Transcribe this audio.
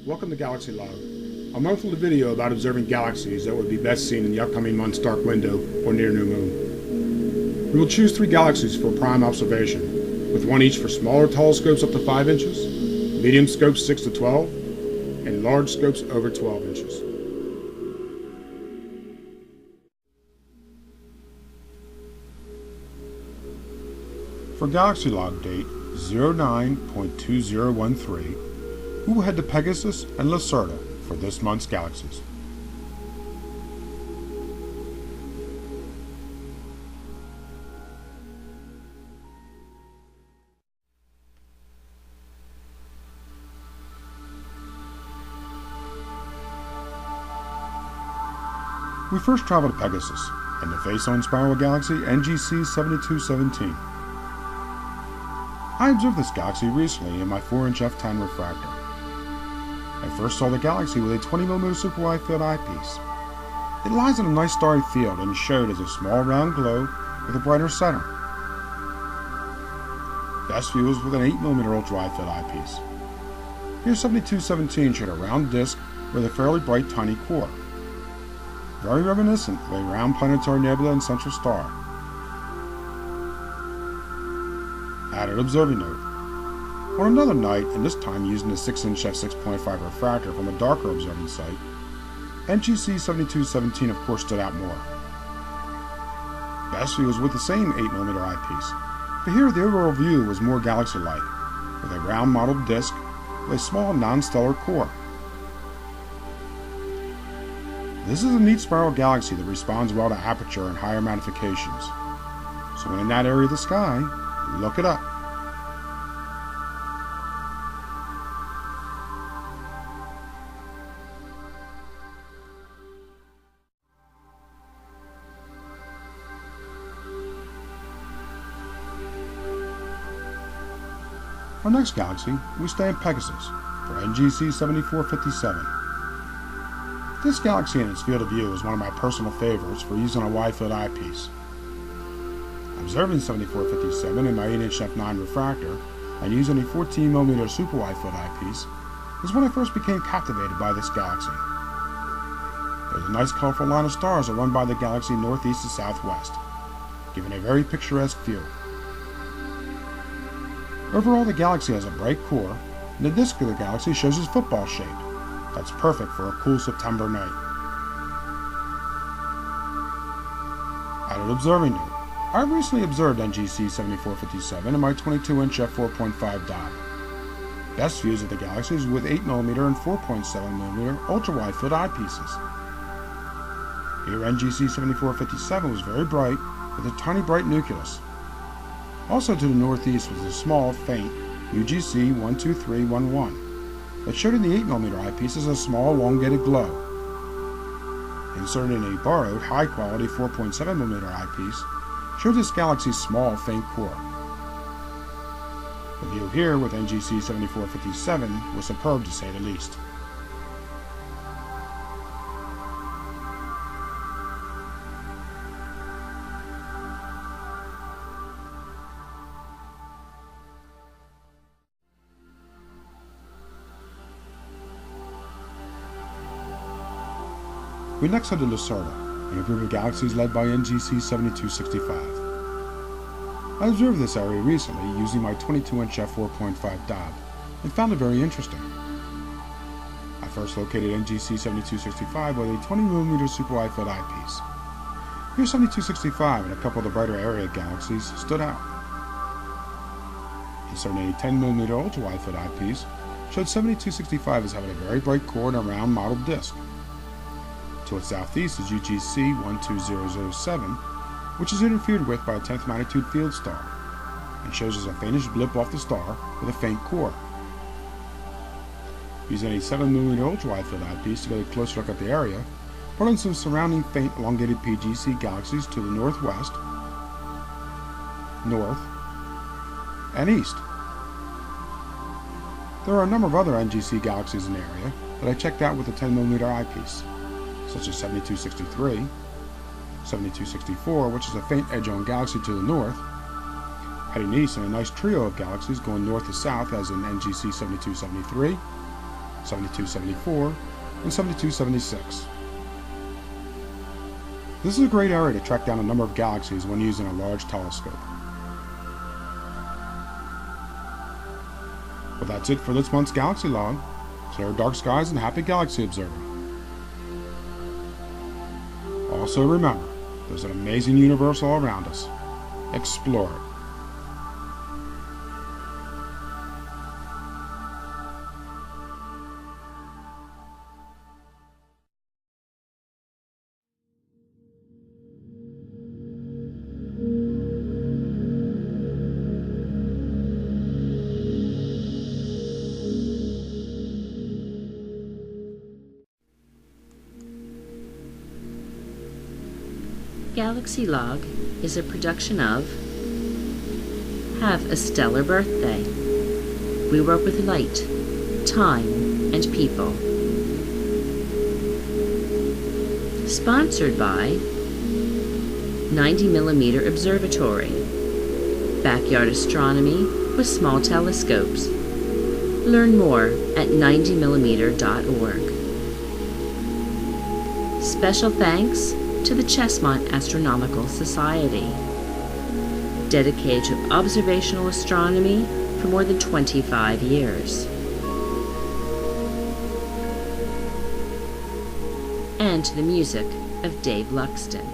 Welcome to Galaxy Log, a monthly video about observing galaxies that would be best seen in the upcoming month's dark window or near new moon. We will choose 3 galaxies for prime observation, with one each for smaller telescopes up to 5 inches, medium scopes 6 to 12, and large scopes over 12 inches. For Galaxy Log date 09.2013, we will head to Pegasus and Lacerta for this month's galaxies. We first travel to Pegasus and the face-on spiral galaxy NGC 7217. I observed this galaxy recently in my 4-inch f10 refractor. I first saw the galaxy with a 20mm super wide field eyepiece. It lies in a nice starry field and is showed as a small round globe with a brighter center. Best view is with an 8mm ultra wide field eyepiece. Here 7217 showed a round disk with a fairly bright tiny core, very reminiscent of a round planetary nebula and central star. Added observing note. On another night, and this time using a 6-inch f6.5 refractor from a darker observing site, NGC 7217 of course stood out more. Best view was with the same 8mm eyepiece, but here the overall view was more galaxy-like, with a round mottled disk with a small non-stellar core. This is a neat spiral galaxy that responds well to aperture and higher magnifications, so when in that area of the sky, look it up. Our next galaxy, we stay in Pegasus for NGC 7457. This galaxy in its field of view is one of my personal favorites for using a wide field eyepiece. Observing 7457 in my 8-inch f9 refractor and using a 14mm super wide field eyepiece is when I first became captivated by this galaxy. There's a nice colorful line of stars that run by the galaxy northeast to southwest, giving a very picturesque view. Overall, the galaxy has a bright core, and the disk of the galaxy shows as football shaped. That's perfect for a cool September night. Added observing note. I recently observed NGC 7457 in my 22-inch f4.5 dial. Best views of the galaxies with 8mm and 4.7mm ultra-wide field eyepieces. Here NGC 7457 was very bright with a tiny bright nucleus. Also to the northeast was a small, faint UGC 12311 that showed in the 8mm eyepiece as a small, elongated glow. Inserted in a borrowed, high-quality 4.7mm eyepiece showed this galaxy's small, faint core. The view here with NGC 7457 was superb to say the least. We next head to Lacerta, in a group of galaxies led by NGC 7265. I observed this area recently using my 22-inch f4.5 dial and found it very interesting. I first located NGC 7265 with a 20mm super wide field eyepiece. Here 7265 and a couple of the brighter area galaxies stood out. Inserting a 10mm ultra wide field eyepiece showed 7265 as having a very bright core and a round mottled disk. To its southeast is UGC 12007, which is interfered with by a 10th magnitude field star, and shows as a faintish blip off the star with a faint core. Using a 7mm ultra-wide field eyepiece to get a closer look at the area, brought in some surrounding faint elongated PGC galaxies to the northwest, north, and east. There are a number of other NGC galaxies in the area that I checked out with a 10mm eyepiece, such as 7263, 7264, which is a faint edge-on galaxy to the north, heading east in a nice trio of galaxies going north to south as in NGC 7273, 7274, and 7276. This is a great area to track down a number of galaxies when using a large telescope. Well, that's it for this month's Galaxy Log. Clear dark skies and happy galaxy observing. Also remember, there's an amazing universe all around us. Explore it. Galaxy Log is a production of Have a Stellar Birthday. We work with light, time, and people. Sponsored by 90mm Observatory. Backyard astronomy with small telescopes. Learn more at 90mm.org. Special thanks to the Chesmont Astronomical Society, dedicated to observational astronomy for more than 25 years. And to the music of Dave Luxton.